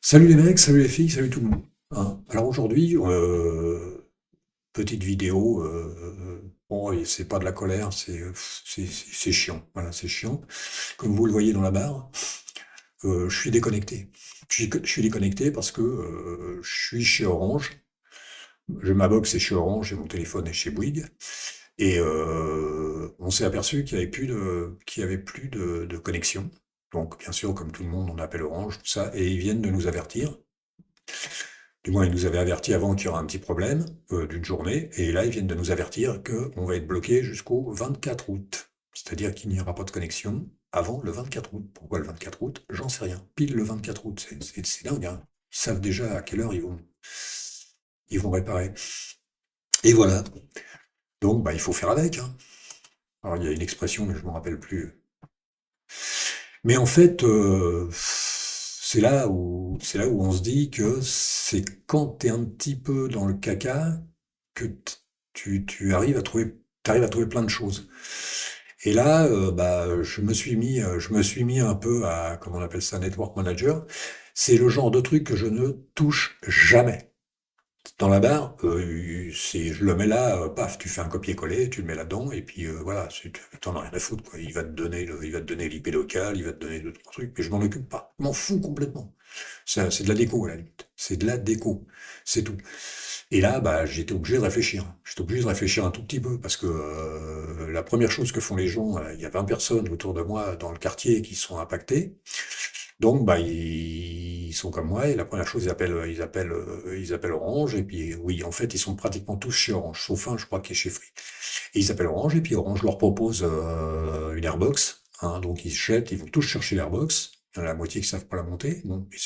Salut les mecs, salut les filles, salut tout le monde. Hein. Alors aujourd'hui, petite vidéo, bon, et c'est pas de la colère, c'est chiant. Voilà, c'est chiant. Comme vous le voyez dans la barre, je suis déconnecté. Je suis déconnecté parce que je suis chez Orange. Ma box est chez Orange et mon téléphone est chez Bouygues. Et on s'est aperçu qu'il y avait plus de connexion. Donc bien sûr, comme tout le monde, on appelle Orange, tout ça, et ils viennent de nous avertir. Du moins, ils nous avaient averti avant qu'il y aura un petit problème d'une journée, et là, ils viennent de nous avertir qu'on va être bloqué jusqu'au 24 août. C'est-à-dire qu'il n'y aura pas de connexion avant le 24 août. Pourquoi le 24 août? J'en sais rien. Pile le 24 août, c'est dingue, hein. Ils savent déjà à quelle heure ils vont réparer. Et voilà. Donc, bah, il faut faire avec, hein. Alors, il y a une expression, mais je ne me rappelle plus. Mais en fait, c'est là où on se dit que c'est quand tu es un petit peu dans le caca que tu arrives à trouver plein de choses. Et là, bah, je me suis mis un peu à, comment on appelle ça, network manager. C'est le genre de truc que je ne touche jamais. Dans la barre, je le mets là, paf, tu fais un copier-coller, tu le mets là-dedans, et puis voilà, t'en as rien à foutre, quoi. Il va te donner l'IP local, il va te donner deux, trois trucs, mais je m'en occupe pas. Je m'en fous complètement. C'est de la déco, à la limite. C'est de la déco. C'est tout. Et là, bah, j'étais obligé de réfléchir. J'étais obligé de réfléchir un tout petit peu, parce que la première chose que font les gens, il y a 20 personnes autour de moi dans le quartier qui sont impactées. Donc, bah, ils sont comme moi, et la première chose, ils appellent Orange, et puis oui, en fait, ils sont pratiquement tous chez Orange, sauf un, je crois, qui est chez Free. Et ils appellent Orange, et puis Orange leur propose une Airbox, hein, donc ils vont tous chercher l'Airbox. Il y en a la moitié qui savent pas la monter, bon, mais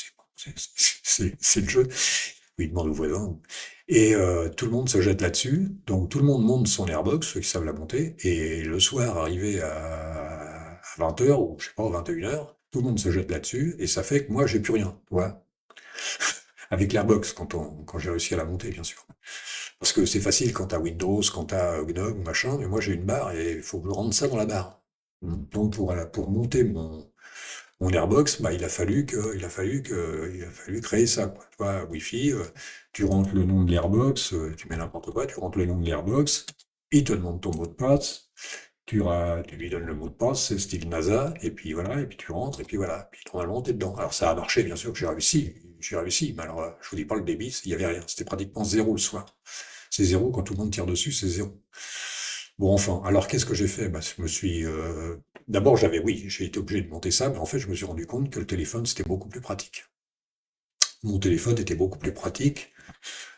c'est le jeu. Oui, ils demandent aux voisins. Et tout le monde se jette là-dessus, donc tout le monde monte son Airbox, ceux qui savent la monter, et le soir, arrivé à 20 heures ou je sais pas, 21 heures, tout le monde se jette là-dessus, et ça fait que moi, j'ai plus rien, tu vois, avec l'Airbox, quand j'ai réussi à la monter, bien sûr. Parce que c'est facile quand t'as Windows, quand t'as GNOME, machin, mais moi j'ai une barre et il faut que je rentre ça dans la barre. Donc pour monter mon Airbox, bah, il a fallu créer ça, quoi. Tu vois, Wi-Fi, tu rentres le nom de l'Airbox, tu mets n'importe quoi, tu rentres le nom de l'Airbox, il te demande ton mot de passe, tu lui donnes le mot de passe, c'est style NASA, et puis voilà, et puis tu rentres, et puis voilà, puis normalement t'es dedans. Alors ça a marché, bien sûr que j'ai réussi, mais alors je vous dis pas le débit, il y avait rien, c'était pratiquement zéro le soir. C'est zéro, quand tout le monde tire dessus, c'est zéro. Bon, enfin, alors qu'est-ce que j'ai fait? Bah, d'abord, oui, j'ai été obligé de monter ça, mais en fait, je me suis rendu compte que le téléphone, c'était beaucoup plus pratique. Mon téléphone était beaucoup plus pratique,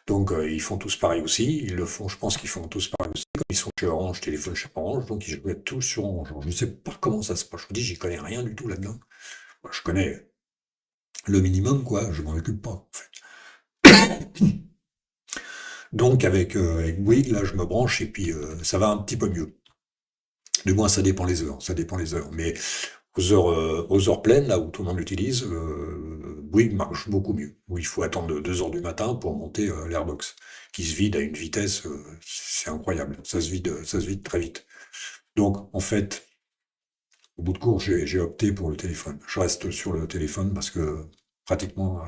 donc ils font tous pareil aussi. Ils le font, je pense qu'ils font tous pareil aussi. Comme ils sont chez Orange, téléphone chez Orange, donc ils jouent tous sur Orange. Alors, je ne sais pas comment ça se passe. Je vous dis, j'y connais rien du tout là-dedans. Moi, je connais le minimum, quoi. Je m'en occupe pas, en fait. Donc avec Bouygues, là, je me branche et puis ça va un petit peu mieux. Du moins, ça dépend les heures. Ça dépend les heures. Mais aux heures pleines, là où tout le monde l'utilise, Bouygues marche beaucoup mieux. Où il faut attendre 2 heures du matin pour monter l'Airbox, qui se vide à une vitesse, c'est incroyable. Ça se vide très vite. Donc, en fait, au bout de course, j'ai opté pour le téléphone. Je reste sur le téléphone parce que pratiquement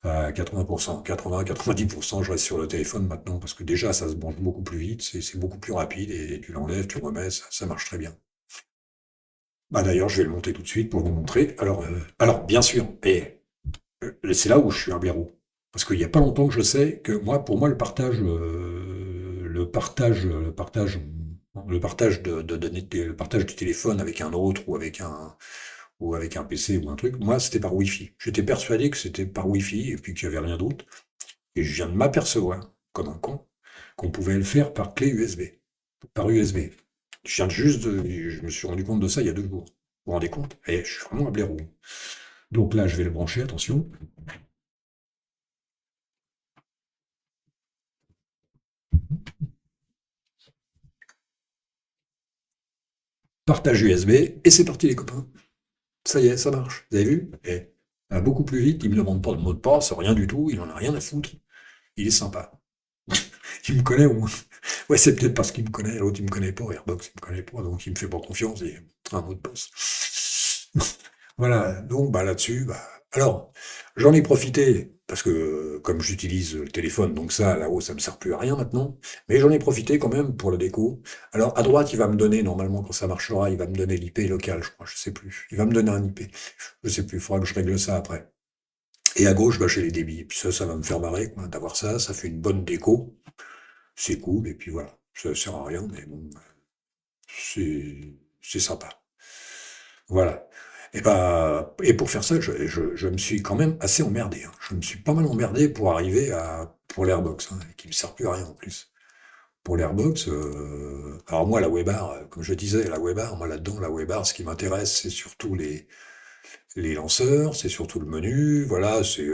à 80%, 80-90%, je reste sur le téléphone maintenant parce que déjà, ça se branche beaucoup plus vite, c'est beaucoup plus rapide et tu l'enlèves, tu le remets, ça marche très bien. Bah d'ailleurs, je vais le monter tout de suite pour vous montrer. Alors bien sûr, et c'est là où je suis un blaireau. Parce qu'il n'y a pas longtemps que je sais que moi, pour moi, le partage de données, le partage du téléphone avec un autre ou avec un PC ou un truc, moi, c'était par Wi-Fi. J'étais persuadé que c'était par Wi-Fi et puis qu'il n'y avait rien d'autre. Et je viens de m'apercevoir, comme un con, qu'on pouvait le faire par clé USB, par USB. Je me suis rendu compte de ça il y a 2 jours. Vous vous rendez compte? Et je suis vraiment un blaireau. Donc là, je vais le brancher, attention. Partage USB, et c'est parti les copains. Ça y est, ça marche. Vous avez vu? Et beaucoup plus vite, il me demande pas de mot de passe, rien du tout, il en a rien à foutre. Il est sympa. Il me connaît au moins. Ouais, c'est peut-être parce qu'il me connaît, l'autre il me connaît pas, Airbox il me connaît pas, donc il me fait pas confiance et il me montre un mot de passe. Voilà, donc bah là-dessus, bah, Alors, j'en ai profité parce que comme j'utilise le téléphone, donc ça, là-haut, ça me sert plus à rien maintenant, mais j'en ai profité quand même pour le déco. Alors, à droite, il va me donner, normalement, quand ça marchera, il va me donner l'IP local, je crois, je sais plus. Il va me donner un IP, je sais plus, il faudra que je règle ça après. Et à gauche, bah, j'ai les débits. Et puis ça va me faire marrer, quoi, d'avoir ça, ça fait une bonne déco, c'est cool, et puis voilà. Ça sert à rien, mais bon, c'est sympa. Voilà. Et bah, et pour faire ça, je me suis quand même assez emmerdé, hein. Je me suis pas mal emmerdé pour arriver à pour l'Airbox, hein, qui me sert plus à rien en plus. Pour l'Airbox, alors moi la Webar, comme je disais, la Webar, moi là-dedans, la Webar, ce qui m'intéresse, c'est surtout les lanceurs, c'est surtout le menu, voilà, c'est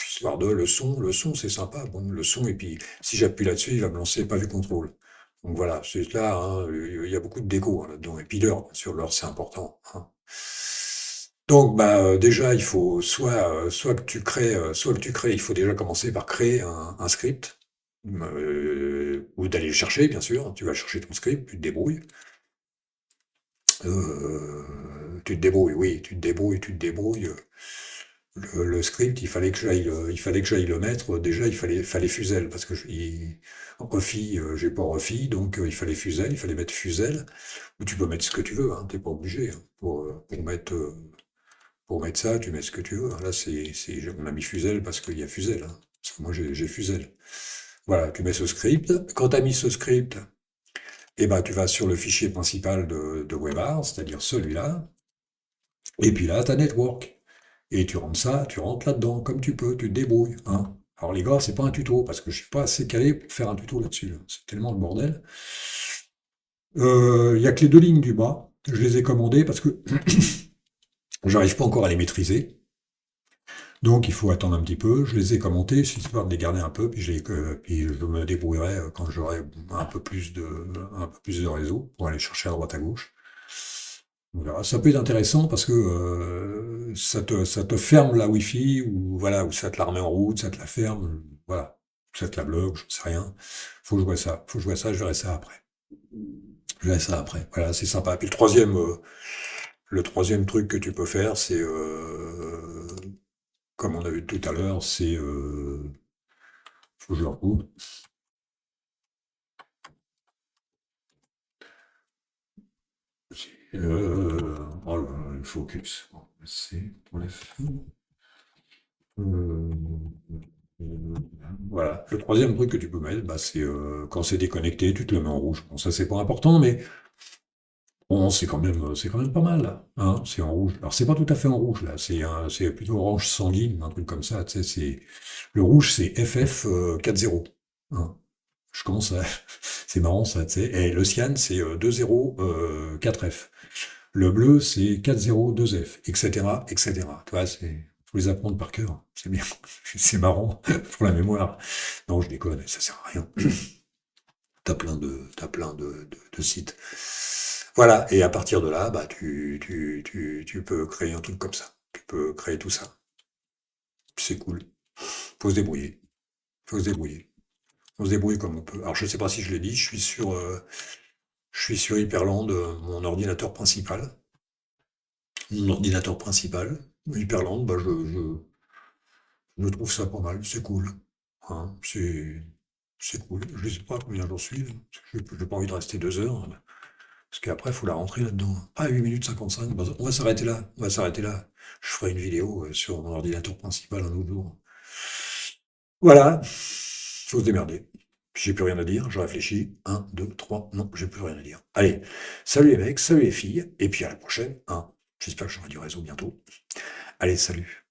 histoire de le son c'est sympa, bon, le son, et puis si j'appuie là-dessus, il va me lancer pas vu contrôle. Donc voilà, c'est là, hein, il y a beaucoup de déco hein, là-dedans, et puis l'heure, bien sûr, l'heure c'est important, hein. Donc, bah, déjà, il faut soit que tu crées, il faut déjà commencer par créer un script, ou d'aller le chercher, bien sûr. Tu vas chercher ton script, tu te débrouilles. Tu te débrouilles, oui, tu te débrouilles. Le script, il fallait que j'aille le mettre. Déjà, fallait Fuzel parce que Refi, j'ai pas Refi, donc il fallait Fuzel, il fallait mettre Fuzel. Ou tu peux mettre ce que tu veux, hein, t'es pas obligé, hein, pour mettre ça, tu mets ce que tu veux, hein. Là, on a mis Fuzel parce qu'il y a Fuzel, hein. Parce que moi, j'ai Fuzel. Voilà, tu mets ce script. Quand tu as mis ce script, eh ben, tu vas sur le fichier principal de WebArt, c'est-à-dire celui-là. Et puis là, tu as Network. Et tu rentres là-dedans, comme tu peux, tu te débrouilles, hein. Alors les gars, c'est pas un tuto, parce que je suis pas assez calé pour faire un tuto là-dessus, hein. C'est tellement le bordel. Il y a que les deux lignes du bas. Je les ai commandées parce que j'arrive pas encore à les maîtriser. Donc il faut attendre un petit peu. Je les ai commentés, histoire de les garder un peu, puis je me débrouillerai quand j'aurai un peu plus de réseau pour aller chercher à droite à gauche. On verra. Ça peut être intéressant parce que ça te ferme la Wi-Fi ou voilà, ou ça te la remet en route, ça te la ferme, voilà, ça te la bloque, je sais rien. Faut jouer ça, je verrai ça après. Je verrai ça après. Voilà, c'est sympa. Puis le troisième truc que tu peux faire, c'est comme on a vu tout à l'heure, c'est faut que je le retrouve. Oh là là, le focus. Bon, c'est pour les faire. Euh, euh, voilà. Le troisième truc que tu peux mettre, bah, c'est quand c'est déconnecté, tu te le mets en rouge. Bon, ça c'est pas important, mais bon, c'est quand même pas mal, là, hein, c'est en rouge. Alors c'est pas tout à fait en rouge là, c'est plutôt orange sanguine, un truc comme ça. Tu sais, le rouge, c'est FF 40. Hein. Je commence à, c'est marrant ça. Tu sais. Et le cyan, c'est 20 4F. Le bleu, c'est 402F, etc., etc. Tu vois, faut les apprendre par cœur. C'est bien. C'est marrant pour la mémoire. Non, je déconne, ça sert à rien. T'as plein de sites. Voilà. Et à partir de là, bah, tu peux créer un truc comme ça. Tu peux créer tout ça. C'est cool. Faut se débrouiller. Faut se débrouiller. On se débrouille comme on peut. Alors, je sais pas si je l'ai dit, je suis sur Hyperland, mon ordinateur principal. Mon ordinateur principal, Hyperland, bah, je trouve ça pas mal, c'est cool. Hein, c'est cool. Je sais pas combien j'en suis, j'ai pas envie de rester 2 heures, parce qu'après, il faut la rentrer là-dedans. Ah, 8 minutes 55, bah, on va s'arrêter là, on va s'arrêter là. Je ferai une vidéo sur mon ordinateur principal un autre jour. Voilà, faut se démerder. J'ai plus rien à dire, je réfléchis. Un, deux, trois, non, j'ai plus rien à dire. Allez, salut les mecs, salut les filles, et puis à la prochaine, hein. J'espère que j'aurai du réseau bientôt. Allez, salut.